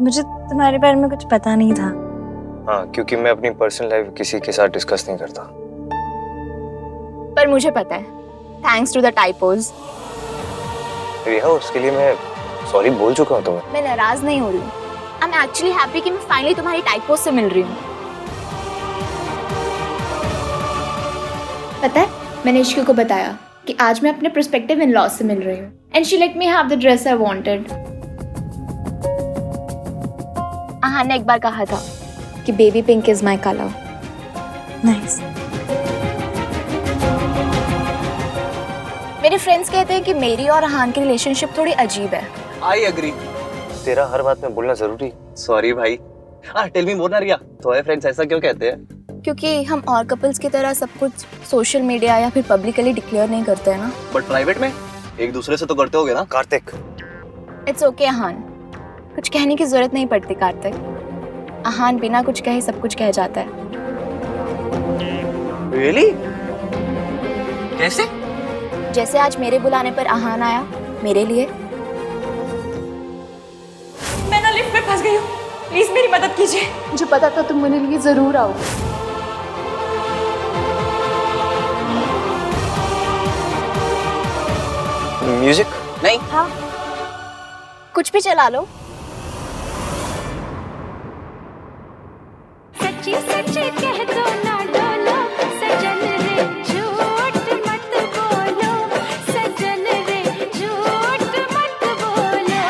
मुझे तुम्हारे बारे में कुछ पता नहीं था। हाँ, क्योंकि मैं अपनी पर्सनल लाइफ किसी के साथ डिस्कस नहीं करता। पर मुझे पता है, थैंक्स टू द टाइपोज। रिया, उसके लिए मैं सॉरी बोल चुका हूँ तुम्हें। मैं नाराज नहीं हो रही हूँ। आई एम एक्चुअली हैप्पी कि मैं फाइनली तुम्हारी टाइपोज से मिल रही हूँ। पता है, मैंने इश्की को बताया कि आज मैं अपने प्रोस्पेक्टिव इन लॉज से मिल रही हूँ and she let me have the dress I wanted. आहा ने एक बार कहा था कि baby pink is my colour. Nice. मेरे फ्रेंड्स कहते हैं कि मेरी और आहान की रिलेशनशिप थोड़ी अजीब है। I agree. तेरा हर बात में बोलना जरूरी। सॉरी भाई। टेल मी मोर ना रिया, तुम्हारे फ्रेंड्स ऐसा क्यों कहते हैं? क्योंकि हम और कपल्स की तरह सब कुछ सोशल मीडिया या फिर पब्लिकली डिक्लेयर नहीं करते हैं ना। बट प्राइवेट में एक दूसरे से तो करते होगे ना? कार्तिक, इट्स ओके आहान, कुछ कहने की जरूरत नहीं पड़ती कार्तिक। आहान बिना कुछ कहे सब कुछ कह जाता है। रियली? कैसे? जैसे आज मेरे बुलाने पर आहान आया मेरे लिए। मैं ना लिफ्ट में फंस गई हूँ, प्लीज मेरी मदद कीजिए। मुझे पता था तुम मेरे लिए जरूर आओगे। म्यूजिक? नहीं। हाँ, कुछ भी चला लो। सच्ची सच्ची कह दो ना डोलो सजन रे, झूठ मत बोलो सजन रे, झूठ मत बोलो।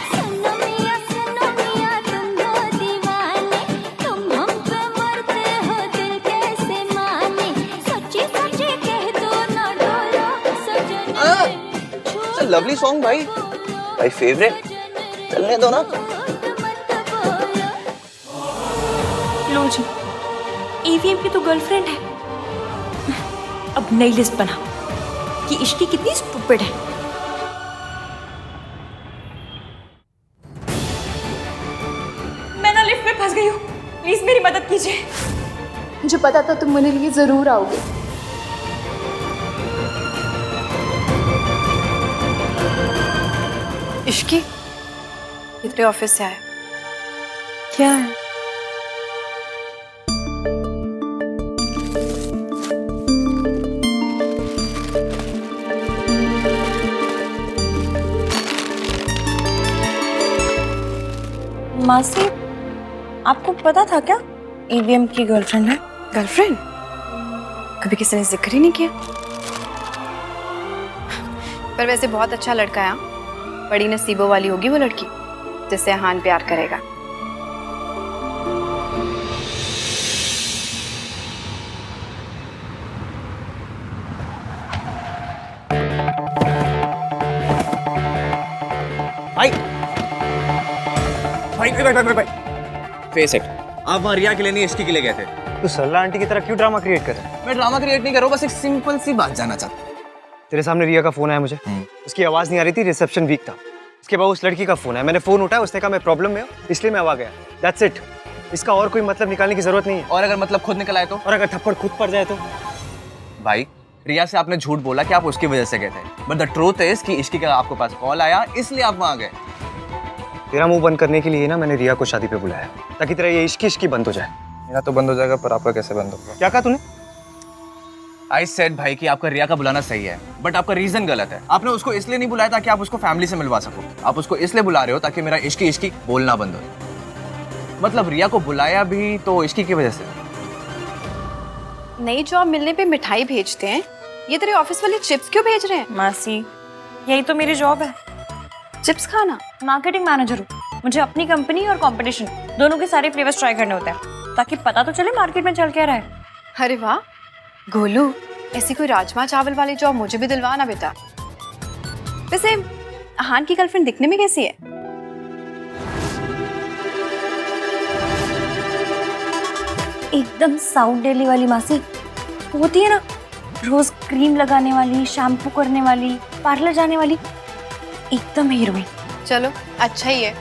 सुनो मिया तुम दो दीवाने, तुम हम पे मरते हो दिल कैसे माने। सच्ची सच्ची कह दो ना डोलो सजन रे, इट्स अ लवली सॉन्ग भाई, माय फेवरेट। चलने दो ना। लो जी, ईवीएम की तो गर्लफ्रेंड है। अब नई लिस्ट बना कि इश्की कितनी स्टूपिड है। मैं ना लिफ्ट में फंस गई हूँ, प्लीज मेरी मदद कीजिए। मुझे पता था तुम मेरे लिए जरूर आओगे। इश्की, ये तेरे ऑफिस से आया। क्या है? मासी, आपको पता था क्या ईवीएम की गर्लफ्रेंड है? गर्लफ्रेंड? कभी किसी ने जिक्र ही नहीं किया। पर वैसे बहुत अच्छा लड़का है। बड़ी नसीबों वाली होगी वो लड़की जिससे आहान प्यार करेगा। भाई भाई भाई भाई भाई फेस इट, आप वहाँ रिया के लिए नहीं इश्की के लिए गए थे। तू सरला आंटी की तरह क्यों ड्रामा क्रिएट कर रहा है? मैं ड्रामा क्रिएट नहीं कर रहा हूँ, बस एक सिंपल सी बात जानना चाहता हूँ। तेरे सामने रिया का फोन आया मुझे। उसकी आवाज नहीं आ रही थी, रिसेप्शन वीक था। उसके बाद उस लड़की का फोन आया, मैंने फोन उठाया, उसने कहा मैं प्रॉब्लम में हूँ इसलिए मैं आ गया। That's it. इसका और कोई मतलब निकालने की जरूरत नहीं है। और अगर मतलब खुद निकल आए तो? और अगर थप्पड़ खुद पड़ जाए तो? भाई, रिया से आपने झूठ बोला कि आप उसकी वजह से गए थे, बट द ट्रूथ इज कि इश्की का आपके पास कॉल आया इसलिए आप वहाँ गए। तेरा मुंह बंद करने के लिए ना मैंने रिया को शादी पे बुलाया, ताकि तेरा ये इश्क इश्की बंद हो जाए। मेरा तो बंद हो जाएगा, पर आपका कैसे बंद होगा? क्या कहा तूने? आई सेड भाई कि आपका रिया का बुलाना सही है, बट आपका रीजन गलत है। आपने उसको इसलिए नहीं बुलाया ताकि आप उसको फैमिली से मिलवा सको, आप उसको इसलिए बुला रहे हो ताकि मेरा इश्की इश्की बोलना बंद हो। मतलब रिया को बुलाया भी तो इश्की की वजह से। नई जॉब मिलने पे मिठाई भेजते हैं, ये तेरे ऑफिस वाले चिप्स क्यों भेज रहे हैं? मासी, यही तो मेरी जॉब है, चिप्स खाना। मार्केटिंग मैनेजर हूँ। मुझे अपनी कंपनी और कंपटीशन दोनों के सारे फ्लेवर्स ट्राई करने होते हैं, ताकि पता तो चले मार्केट में चल क्या रहा है। अरे वाह गोलू, ऐसी कोई राजमा चावल वाली जॉब मुझे भी दिलवा ना बेटा। वैसे आहान की गर्लफ्रेंड दिखने में कैसी है? एकदम साउथ दिल्ली वाली मासी, होती है ना रोज क्रीम लगाने वाली, शैम्पू करने वाली, पार्लर जाने वाली, एकदम हीरोइन। चलो अच्छा ही है,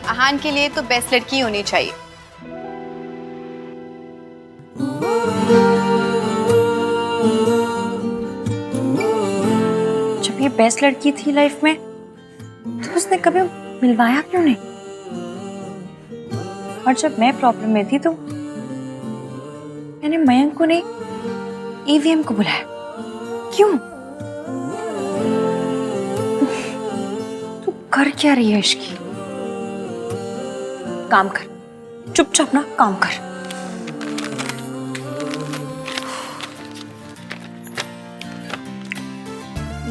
आहान के लिए तो बेस्ट लड़की होनी चाहिए। जब ये बेस्ट लड़की थी लाइफ में, तो उसने कभी मिलवाया क्यों नहीं? और जब मैं प्रॉब्लम में थी तो मैंने मयंक को नहीं ईवीएम को बुलाया। क्यों? तू कर क्या रही है इश्की? काम कर, चुपचाप ना काम कर।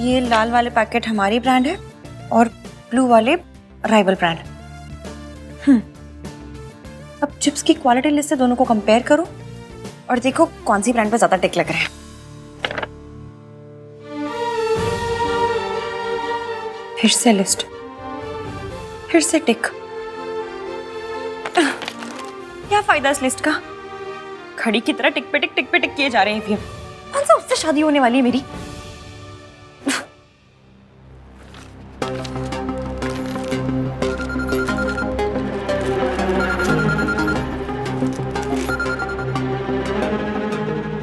ये लाल वाले पैकेट हमारी ब्रांड है और ब्लू वाले राइवल ब्रांड है। अब चिप्स की क्वालिटी लिस्ट से दोनों को कंपेयर करो और देखो कौन सी ब्रांड पे ज्यादा टिक लग रहा है। फिर से लिस्ट, फिर से टिक। क्या फायदा इस लिस्ट का? घड़ी की तरह टिक पे टिक किए जा रहे हैं। कौन सा उससे शादी होने वाली है मेरी?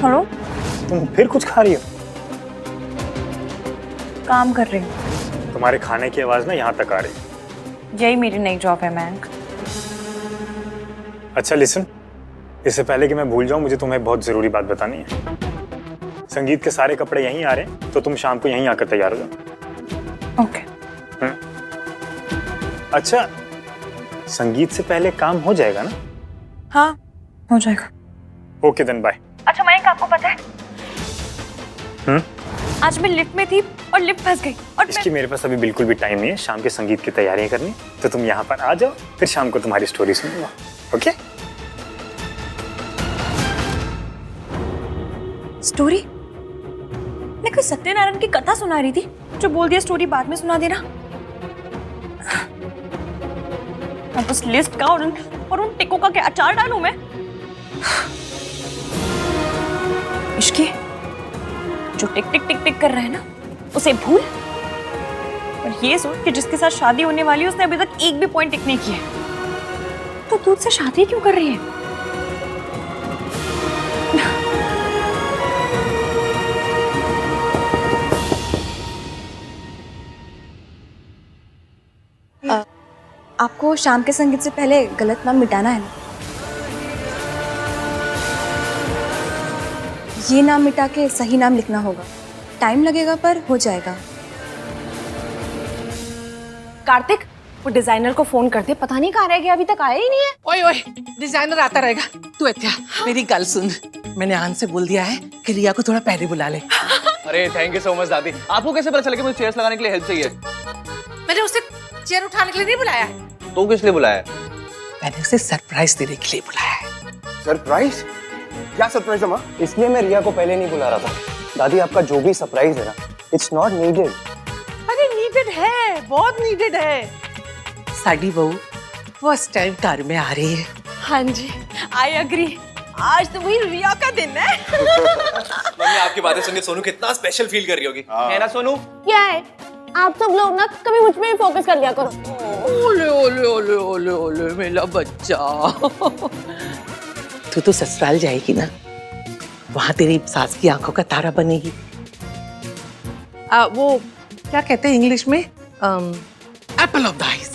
हेलो, तुम फिर कुछ खा रही हो? काम कर रही हूँ। तुम्हारे खाने की आवाज ना यहाँ तक आ रही है। यही मेरी नई जॉब है मयंक। अच्छा लिसन, इससे पहले कि मैं भूल जाऊं, मुझे तुम्हें बहुत जरूरी बात बतानी है। संगीत के सारे कपड़े यहीं आ रहे हैं, तो तुम शाम को यहीं आकर तैयार हो जाओ। ओके। अच्छा, संगीत से पहले काम हो जाएगा ना? हाँ, हो जाएगा। Okay then, bye. अच्छा मयंक, आपको पता है आज मैं लिफ्ट में थी और लिफ्ट फंस गई और इसकी मेरे पास अभी बिल्कुल भी टाइम नहीं है शाम के संगीत की तैयारियां करनी, तो तुम यहाँ पर आ जाओ, फिर शाम को तुम्हारी स्टोरी सुनूंगा। ओके? स्टोरी? मैं कोई सत्यनारायण की कथा सुना रही थी जो बोल दिया स्टोरी बाद में सुना देना। अब उस लिस्ट का और उन टिकों का क्या अचार डालूं मैं? इश्की, जो टिक टिक टिक टिक कर रहा है ना, उसे भूल और ये सोच कि जिसके साथ शादी होने वाली है उसने अभी तक एक भी पॉइंट टिक नहीं किया है, तो तू उससे शादी क्यों कर रही है? आपको शाम के संगीत से पहले गलत नाम मिटाना है ना? ये नाम मिटा के सही नाम लिखना होगा। टाइम लगेगा पर हो जाएगा। कार्तिक, वो डिजाइनर को फोन करते, पता नहीं कहाँ रह गया, अभी तक आया ही नहीं है। ओए ओए, डिजाइनर आता रहेगा। तू एत्या, मेरी गल सुन। मैंने आन से बोल दिया है कि रिया को थोड़ा पहले बुला ले। अरे थैंक यू सो मच दादी। आपको कैसे पता चला कि मुझे चेयर्स लगाने के लिए हेल्प चाहिए? मैंने उसे चेयर उठाने के लिए नहीं बुलाया है, तो किस लिए बुलाया? मैंने उसे सरप्राइज देने के लिए बुलाया है। सरप्राइज? क्या सरप्राइज अम्मा? इसलिए मैं रिया को पहले नहीं बुला रहा था। दादी, आपका जो भी सरप्राइज है ना, इट्स नॉट नीडेड। अरे नीडेड है, बहुत नीडेड है। साडी बहू फर्स्ट टाइम घर में आ रही है। हाँ जी, आई एग्री। आज तो वही रिया का दिन है। मम्मी, आपकी बातें सुन के सोनू कितना स्पेशल फील कर रही होगी, है ना सोनू? क्या है, आप सब लोग ना कभी मुझ पे ही फोकस कर लिया करो। ओले ओले ओले ओले ओले मेरा बच्चा। तू तो ससुराल जाएगी ना, वहां तेरी सास की आंखों का तारा बनेगी। वो क्या कहते हैं इंग्लिश में, एप्पल ऑफ द आईज।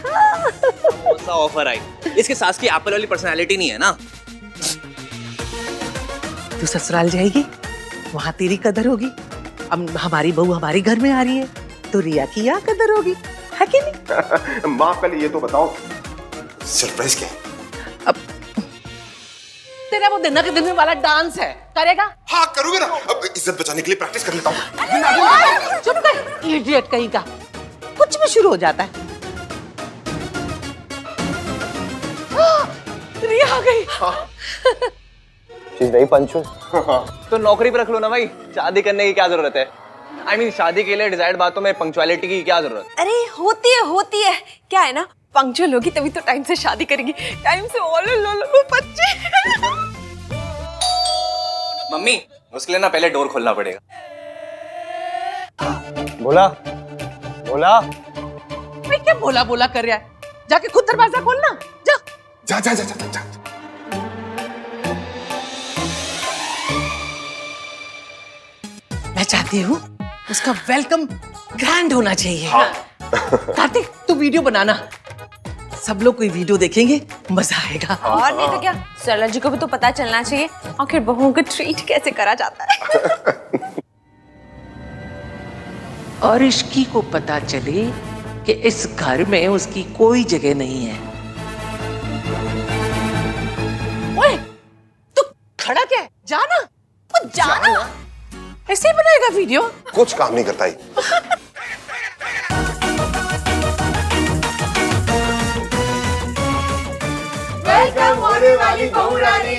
कौन सा ऑफर आई? इसके सास की एप्पल वाली पर्सनालिटी नहीं है ना। तू ससुराल जाएगी, वहां तेरी कदर होगी। अब हमारी बहू हमारे घर में आ रही है, तो रिया की यहाँ कदर होगी, है कि नहीं? माँ, पहले ये तो बताओ सरप्राइज क्या है? अब तेरा वो दिन के दिन वाला डांस है, करेगा? हाँ करूँगा ना। अब इज्जत बचाने के लिए प्रैक्टिस कर लेता हूँ। चुप कर, इडियट कहीं का। कुछ भी शुरू हो जाता है। रिया आ गई। She's very punctual. तो नौकरी पे रख लो ना भाई, शादी करने की क्या जरूरत है? I mean, शादी के लिए डिजायर्ड बातों में पंक्चुअलिटी की क्या जरूरत? अरे होती है। क्या है ना, पंक्चुअल होगी तभी तो टाइम से शादी करेगी। टाइम से ओलो बच्चे। मम्मी, उसके लिए ना पहले डोर खोलना पड़ेगा। बोला बोला मैं क्या बोला बोला कर रहा है? जाके खुद दरवाजा खोलना। जा जा जा जा जा जा। मैं चाहती हूँ उसका वेलकम ग्रैंड होना चाहिए। कार्तिक, तू वीडियो बनाना, सब लोग कोई वीडियो देखेंगे, मजा आएगा। और नहीं तो क्या, सरला जी को भी तो पता चलना चाहिए आखिर बहुओं को ट्रीट कैसे करा जाता है। और इश्की को पता चले कि इस घर में उसकी कोई जगह नहीं है। ओए, तू खड़ा क्या है? जाना, तू जाना। ऐसे ही बनाएगा वीडियो? कुछ काम नहीं करता ही। वेलकम होने वाली बहू रानी।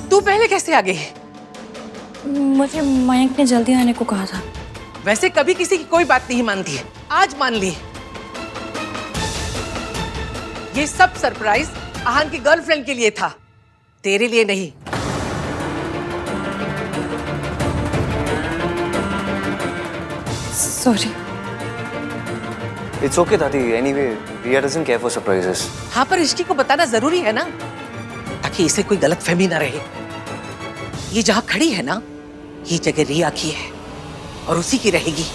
तू पहले कैसे आ गई? मुझे मयंक ने जल्दी आने को कहा था। वैसे कभी किसी की कोई बात नहीं मानती है, आज मान ली। ये सब सरप्राइज आहान की गर्लफ्रेंड के लिए था, तेरे लिए नहीं। Sorry. It's okay dadi, anyway Riya doesn't care for surprises. हाँ, पर इश्की को बताना जरूरी है ना, ताकि इसे कोई गलतफहमी ना रहे। ये जहां खड़ी है ना, ये जगह रिया की है और उसी की रहेगी।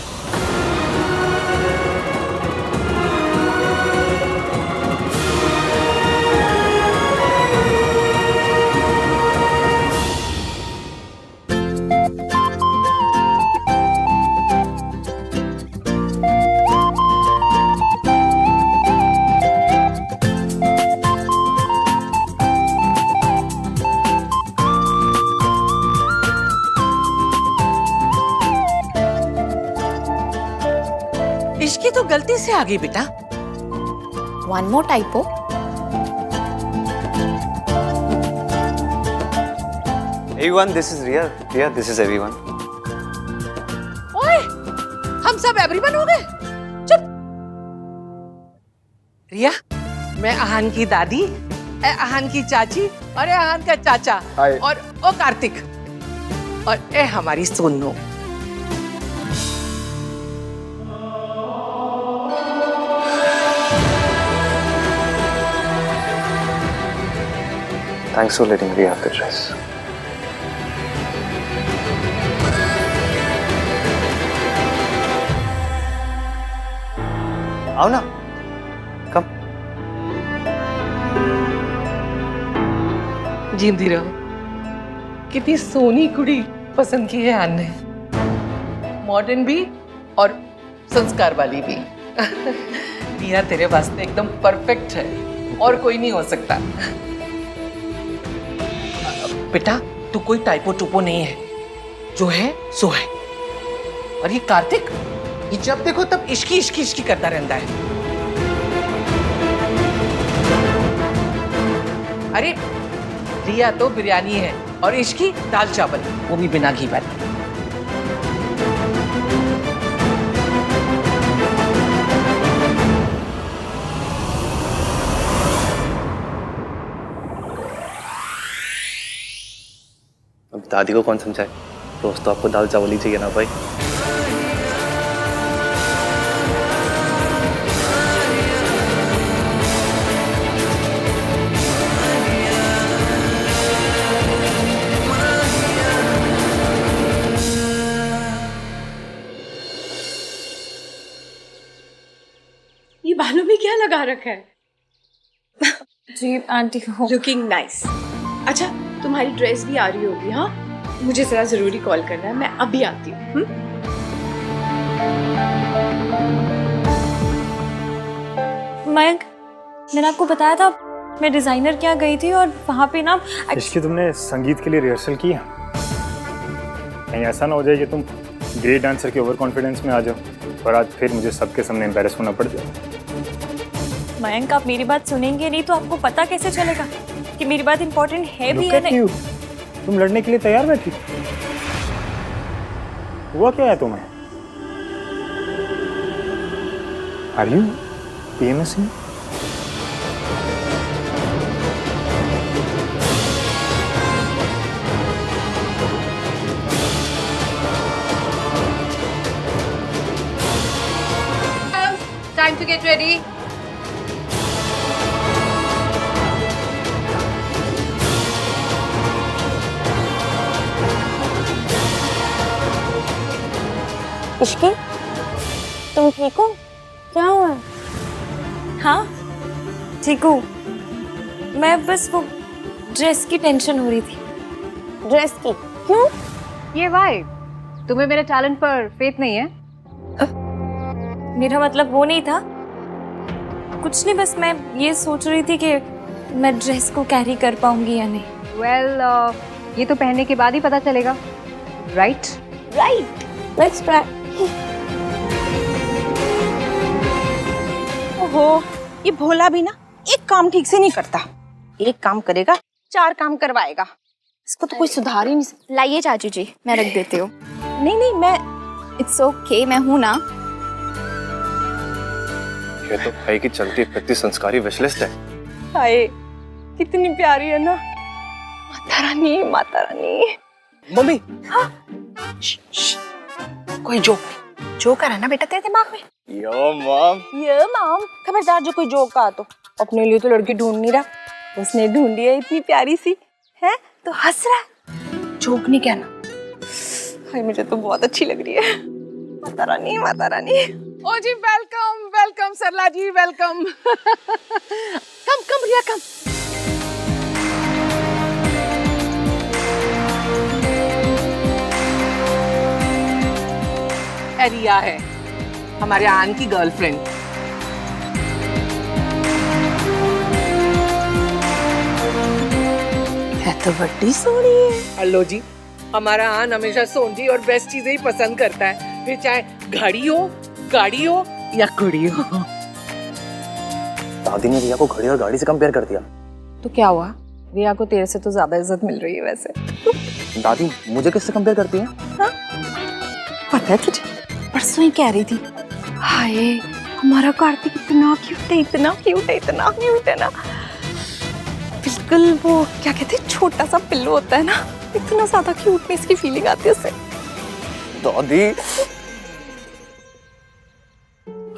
इश्की तो गलती से आ गई बेटा। One more typo. Everyone, this is Riya. Riya, this is everyone. ओए, हम सब एवरीवन हो गए? चुप। रिया, मैं आहान की दादी, आहान की चाची और आहान का चाचा और ओ कार्तिक और ए हमारी Sonu. Thanks for letting Riya have the dress. आओ ना, कम। जींदी रहो। कितनी सोनी कुड़ी पसंद की है आन ने, मॉडर्न भी और संस्कार वाली भी। रिया तेरे वास्ते एकदम परफेक्ट है और कोई नहीं हो सकता। बेटा, तू कोई टाइपो टूपो नहीं है, जो है सो है। और ये कार्तिक, ये जब देखो तब इश्की इश्की इश्की करता रहता है। अरे रिया तो बिरयानी है और इश्की दाल चावल, वो भी बिना घी वाली। अब दादी को कौन समझाए, रोज तो आपको दाल चावल ही चाहिए ना भाई। ये बालों में क्या लगा रखा है? जी आंटी को। Looking nice. अच्छा, तुम्हारी ड्रेस भी आ रही होगी। हाँ, मुझे जरा जरूरी कॉल करना है, मैं अभी आती हूँ। मयंक, मैंने आपको बताया था मैं डिजाइनर के यहाँ गई थी और वहाँ पे ना इश्की तुमने संगीत के लिए रिहर्सल की है? कहीं ऐसा ना हो जाए कि तुम ग्रेट डांसर के ओवर कॉन्फिडेंस में आ जाओ और आज फिर मुझे सबके सामने एम्बैरेस होना पड़ जाए। मयंक, आप मेरी बात सुनेंगे नहीं तो आपको पता कैसे चलेगा कि मेरी बात इम्पोर्टेंट है भी या नहीं। तुम लड़ने के लिए तैयार बैठी? हुआ क्या है तुम्हें? Are you PMS? Time to get ready. Ishki, तुम ठीक हो? क्या हुआ? हाँ ठीक हूँ। मैं बस वो ड्रेस की टेंशन हो रही थी। ड्रेस की? क्यों? ये वाई, तुम्हें मेरे टैलेंट पर फेथ नहीं है? मेरा मतलब वो नहीं था, कुछ नहीं, बस मैं ये सोच रही थी कि मैं ड्रेस को कैरी कर पाऊंगी या नहीं। ये तो पहनने के बाद ही पता चलेगा, राइट? Right, let's try. ओहो, ये भोला भी ना एक काम ठीक से नहीं करता। एक काम करेगा 4 काम करवाएगा। इसको तो कोई सुधार ही नहीं सकता। लाइए चाचू जी, मैं रख देती हूँ। नहीं मैं इट्स ओके, मैं हूँ ना। ये तो भाई की चलती फिरती संस्कारी विशलिस्ट है। हाय, कितनी प्यारी है ना। माता रानी, माता रानी। मम्मी, हाँ? कोई जोक है ना बेटा तेरे दिमाग में? यो मॉम। ये मॉम, खबरदार जो कोई जोक आ तो। अपने लिए तो लड़की ढूंढ नहीं रहा, उसने ढूंढी है इतनी प्यारी सी, है तो हंस रहा। जोक नहीं कहना। हाय, मुझे तो बहुत अच्छी लग रही है। माता रानी, माता रानी। ओ जी, वेलकम वेलकम सरला जी, वेलकम। कम कम रिया, कम। रिया है हमारे आन की गर्लफ्रेंड। है तो बड़ी सोनी है। हेलो जी, हमारा आन हमेशा सोनजी और बेस्ट चीजें ही पसंद करता है, फिर चाहे घड़ी हो, गाड़ी हो या कुड़ी हो। दादी ने रिया को घड़ी और गाड़ी से कंपेयर कर दिया। तो क्या हुआ? रिया को तेरे से तो ज्यादा इज्जत मिल रही है वैसे। दादी मुझे किससे कंपेयर करती है? हाँ? पता है तुझे, परसों ही कह रही थी, हाय हमारा कार्तिक इतना क्यूट है, इतना क्यूट है, इतना क्यूट है ना। बिल्कुल वो क्या कहते हैं, छोटा सा पिल्लू होता है ना, इतना ज्यादा क्यूटनेस की फीलिंग आती है उससे। दादी।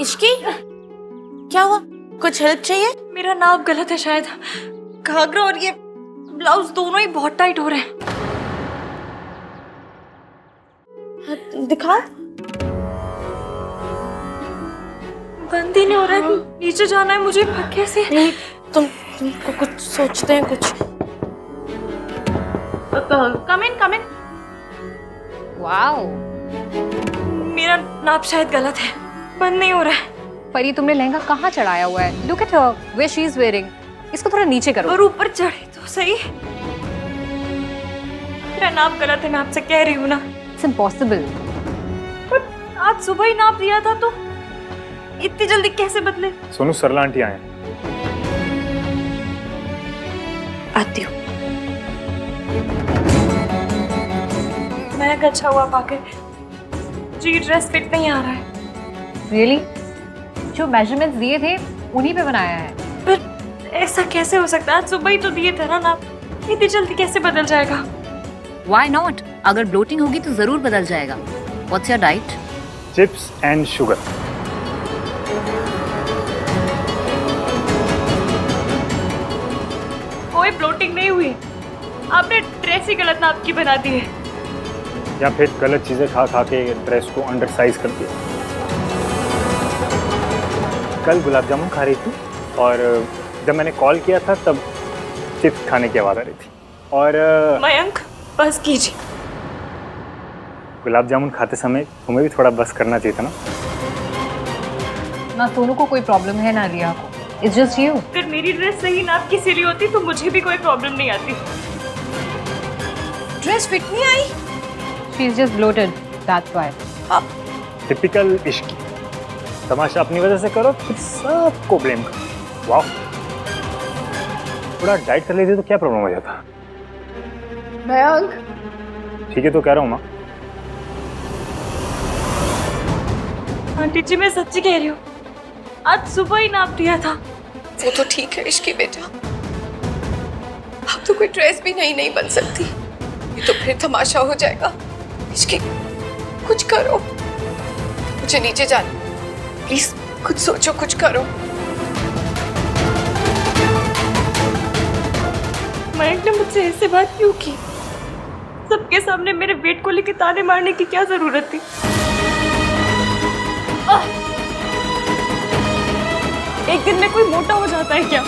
इश्की, क्या हुआ? कुछ हेल्प चाहिए? मेरा नाप गलत है शायद। घाघरा और ये ब्लाउज दोनों ही बहुत टाइट हो रहे हैं। दिखाओ। बंद ही नहीं हो रहा है। नीचे जाना है मुझे, कैसे? नहीं, तुमको कुछ सोचते हैं कुछ। कम इन। वाओ, मेरा नाप शायद गलत है, बंद नहीं हो रहा है। परी, तुमने लहंगा कहाँ चढ़ाया हुआ है? Look at her, where she is wearing. इसको थोड़ा नीचे करो। और ऊपर चढ़े तो सही। मेरा नाप गलत है, मैं आपसे कह रही हूँ ना। It's impossible. आज सुबह ही नाप दिया था तो इतनी जल्दी कैसे बदले? सोनू, सरला आंटी आए। आती हूँ। मैं अच्छा हुआ पाके। जी, ड्रेस फिट नहीं आ रहा है। रियली? जो मेजरमेंट्स दिए थे उन्हीं पे बनाया है। पर ऐसा कैसे हो सकता है? आज सुबह ही तो दिए थे ना नाप, इतनी जल्दी कैसे बदल जाएगा? Why not? अगर ब्लोटिंग होगी तो जरूर बदल जाएगा। What's your diet? Chips and sugar. कोई ब्लोटिंग नहीं हुई, आपने ड्रेस ही गलत नाप की बना दी है। या फिर गलत चीजें खा खा के ड्रेस को अंडर साइज कर दिया। कल गुलाब जामुन खा रही थी और जब मैंने कॉल किया था तब चिप्स खाने की आवाज आ रही थी। और मयंक, बस कीजिए। गुलाब जामुन खाते समय तुम्हें भी थोड़ा बस करना चाहिए था ना। ना सोनू को कोई प्रॉब्लम है ना रिया को, इट्स जस्ट यू। अगर मेरी ड्रेस सही नाप की सिली होती तो मुझे भी कोई प्रॉब्लम नहीं आती। ड्रेस फिट नहीं आई। She is just bloated, that's why. Typical इश्क। तमाशा अपनी वजह से करो फिर सबको ब्लेम करो। वाह, थोड़ा डाइट कर लेती तो क्या प्रॉब्लम हो जाता। मयंक, ठीक है तो कह रहा हूँ माँ। आंटी जी मैं सच्ची कह रही हूँ, आज सुबह ही नाप दिया था। वो तो ठीक है इश्की बेटा, अब तो कोई ड्रेस भी नहीं बन सकती, ये तो फिर तमाशा हो जाएगा। इश्की कुछ करो, मुझे नीचे जाना प्लीज, कुछ सोचो, कुछ करो। मयंक ने मुझसे ऐसे बात क्यों की? सबके सामने मेरे वेट को लेके ताने मारने की क्या जरूरत थी? एक दिन में कोई मोटा हो जाता है क्या?